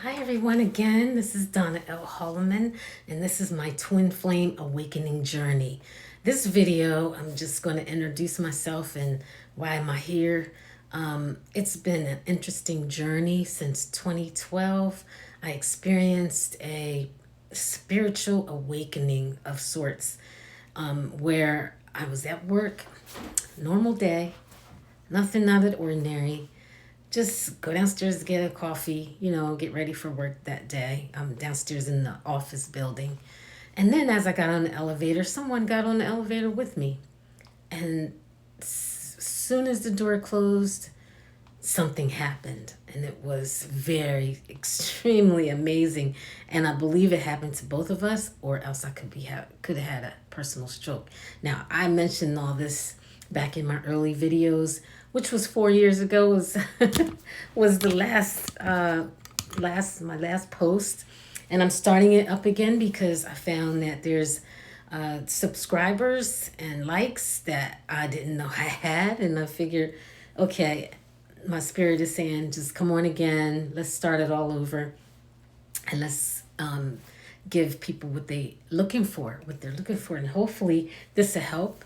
Hi everyone again. This is Donna L. Holloman, and this is my twin flame awakening journey. This video, I'm just going to introduce myself and why am I here. It's been an interesting journey since 2012. I experienced a spiritual awakening of sorts, where I was at work, normal day, nothing out of the ordinary, just go downstairs to get a coffee, get ready for work that day. I'm downstairs in the office building. And then as I got on the elevator, someone got on the elevator with me. And soon as the door closed, something happened. And it was very, extremely amazing. And I believe it happened to both of us, or else I could have had a personal stroke. Now, I mentioned all this back in my early videos, which was 4 years ago, was was the my last post, and I'm starting it up again because I found that there's subscribers and likes that I didn't know I had, and I figured, okay, my spirit is saying, just come on again, let's start it all over, and let's give people what they're looking for, and hopefully this will help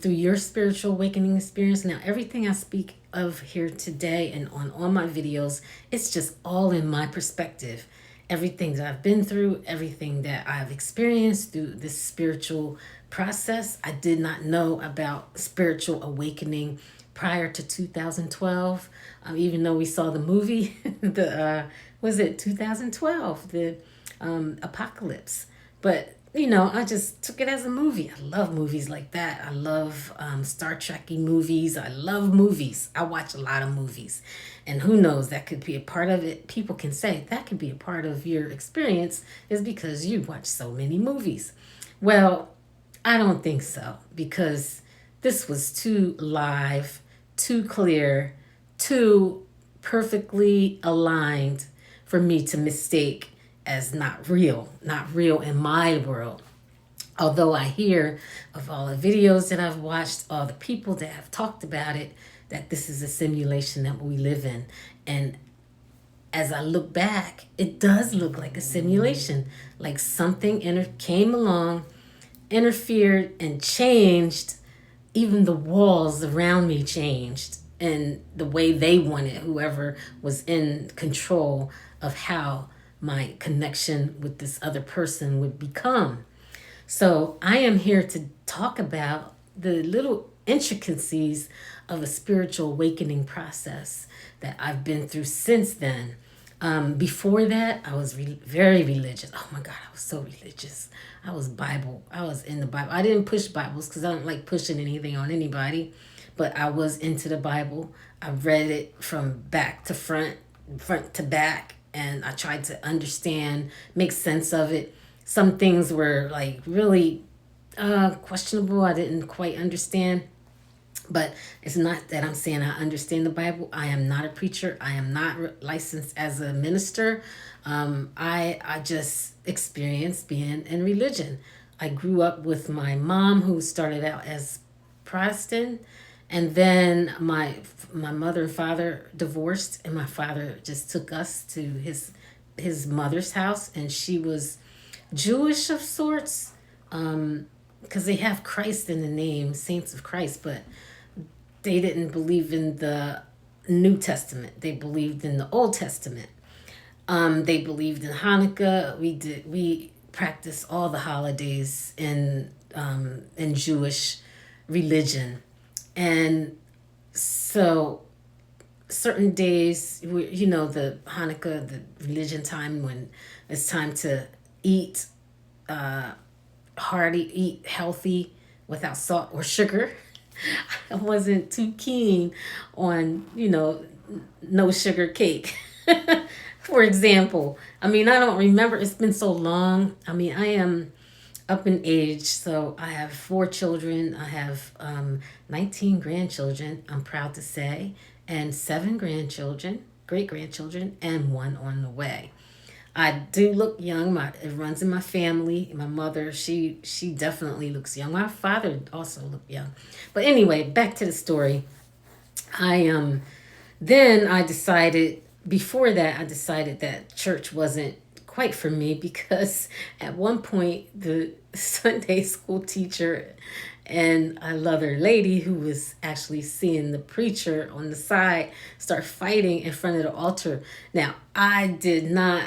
through your spiritual awakening experience. Now, everything I speak of here today and on all my videos, it's just all in my perspective. Everything that I've been through, everything that I've experienced through this spiritual process. I did not know about spiritual awakening prior to 2012, even though we saw the movie, was it 2012, the Apocalypse. But I just took it as a movie. I love movies like that. I love Star Trek-y movies. I love movies. I watch a lot of movies. And who knows, that could be a part of it. People can say that could be a part of your experience is because you watch so many movies. Well, I don't think so, because this was too live, too clear, too perfectly aligned for me to mistake as not real in my world. Although I hear of all the videos that I've watched, all the people that have talked about it, that this is a simulation that we live in. And as I look back, it does look like a simulation, like something came along, interfered, and changed. Even the walls around me changed, and the way they wanted, whoever was in control of how my connection with this other person would become. So I am here to talk about the little intricacies of a spiritual awakening process that I've been through since then. Before that, I was very religious. Oh my God, I was so religious. I was in the Bible. I didn't push Bibles because I don't like pushing anything on anybody, but I was into the Bible. I read it from back to front, front to back, and I tried to understand, make sense of it. Some things were like really questionable. I didn't quite understand. But it's not that I'm saying I understand the Bible. I am not a preacher. I am not licensed as a minister. I just experienced being in religion. I grew up with my mom, who started out as Protestant, and then my mother and father divorced, and my father just took us to his mother's house, and she was Jewish of sorts, because they have Christ in the name, Saints of Christ, but they didn't believe in the New Testament. They believed in the Old Testament. They believed in Hanukkah. We practiced all the holidays in Jewish religion, and so certain days, the Hanukkah, the religion time, when it's time to eat hearty, eat healthy without salt or sugar. I wasn't too keen on, no sugar cake. For example, I mean, I don't remember. It's been so long. I mean, I am up in age, so I have 4 children. I have 19 grandchildren, I'm proud to say, and 7 grandchildren, great grandchildren, and one on the way. I do look young. It runs in my family. My mother, she definitely looks young. My father also looked young. But anyway, back to the story. I Then I decided, before that, I decided that church wasn't quite for me because at one point the Sunday school teacher and another lady who was actually seeing the preacher on the side start fighting in front of the altar. Now, I did not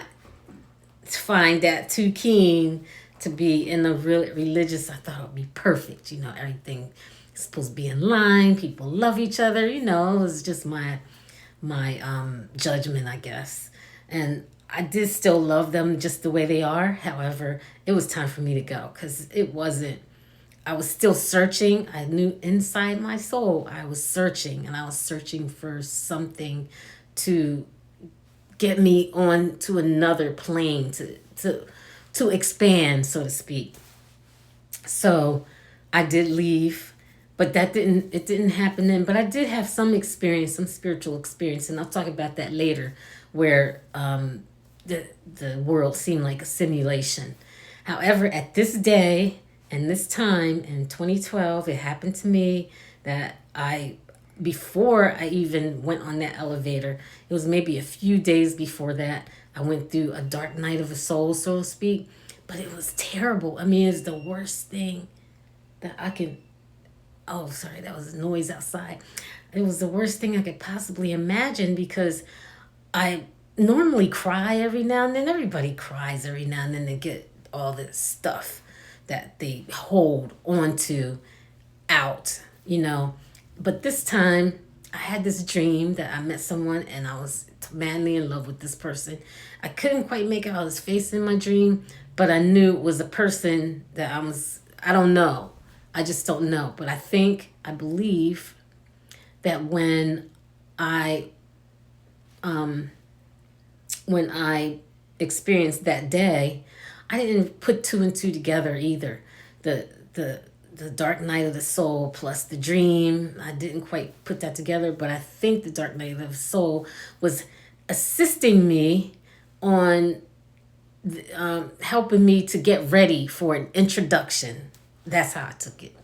find that too keen to be in a real religious. I thought it would be perfect. Everything is supposed to be in line. People love each other. It was just my judgment, I guess. And I did still love them just the way they are. However, it was time for me to go because it wasn't. I was still searching. I knew inside my soul I was searching, and I was searching for something to get me on to another plane to expand, so to speak. So I did leave, but it didn't happen then. But I did have some experience, some spiritual experience, and I'll talk about that later, where the world seemed like a simulation. However, at this day and this time in 2012, it happened to me that before I even went on that elevator, it was maybe a few days before that, I went through a dark night of the soul, so to speak. But it was terrible. I mean, it's the worst thing that I can. Oh, sorry, that was noise outside. It was the worst thing I could possibly imagine because I normally cry every now and then. Everybody cries every now and then. They get all this stuff that they hold on to out. But this time, I had this dream that I met someone and I was madly in love with this person. I couldn't quite make out his face in my dream, but I knew it was a person that I don't know. I just don't know. But I believe that I when I experienced that day, I didn't put two and two together either. The dark night of the soul plus the dream, I didn't quite put that together, but I think the dark night of the soul was assisting me on helping me to get ready for an introduction. That's how I took it.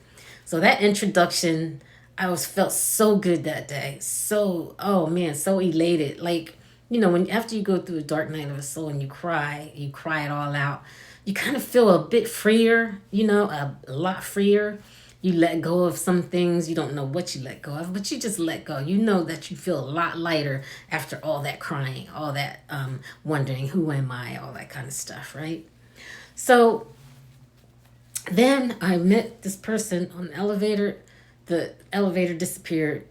So that introduction, felt so good that day. So, oh man, so elated. Like, when after you go through a dark night of the soul and you cry it all out. You kind of feel a bit freer, a lot freer. You let go of some things. You don't know what you let go of, but you just let go. You know that you feel a lot lighter after all that crying, all that wondering, who am I, all that kind of stuff, right? So then I met this person on the elevator. The elevator disappeared.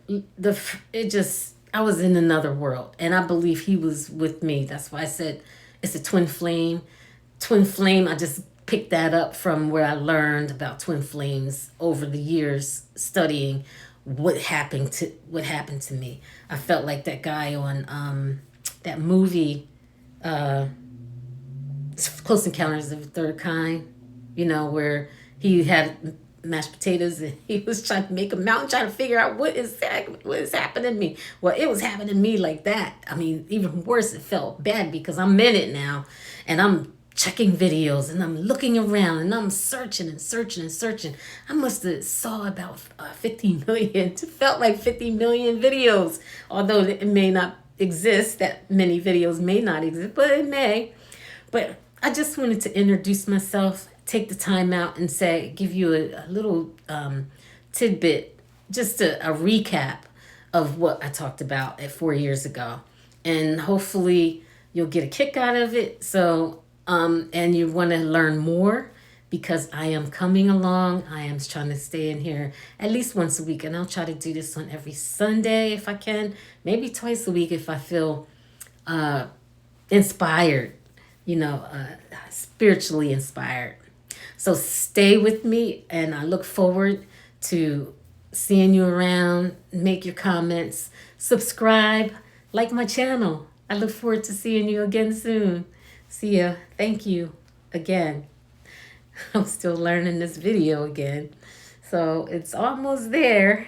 I was in another world, and I believe he was with me. That's why I said it's a twin flame. Twin flame, I just picked that up from where I learned about twin flames over the years studying what happened to me. I felt like that guy on that movie Close Encounters of the Third Kind, where he had mashed potatoes and he was trying to make a mountain, trying to figure out what is happening to me. Well, it was happening to me like that. I mean, even worse, it felt bad because I'm in it now and I'm checking videos and I'm looking around and I'm searching and searching and searching. I must have saw about 50 million. It felt like 50 million videos, although it may not exist. That many videos may not exist, but it may. But I just wanted to introduce myself, take the time out and give you a little tidbit, just a recap of what I talked about 4 years ago. And hopefully you'll get a kick out of it. So, and you want to learn more because I am coming along. I am trying to stay in here at least once a week. And I'll try to do this on every Sunday if I can, maybe twice a week if I feel inspired, spiritually inspired. So stay with me, and I look forward to seeing you around. Make your comments, subscribe, like my channel. I look forward to seeing you again soon. See ya. Thank you again. I'm still learning this video again, so it's almost there.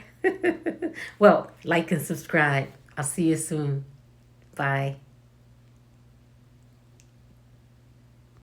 Well, like and subscribe. I'll see you soon. Bye.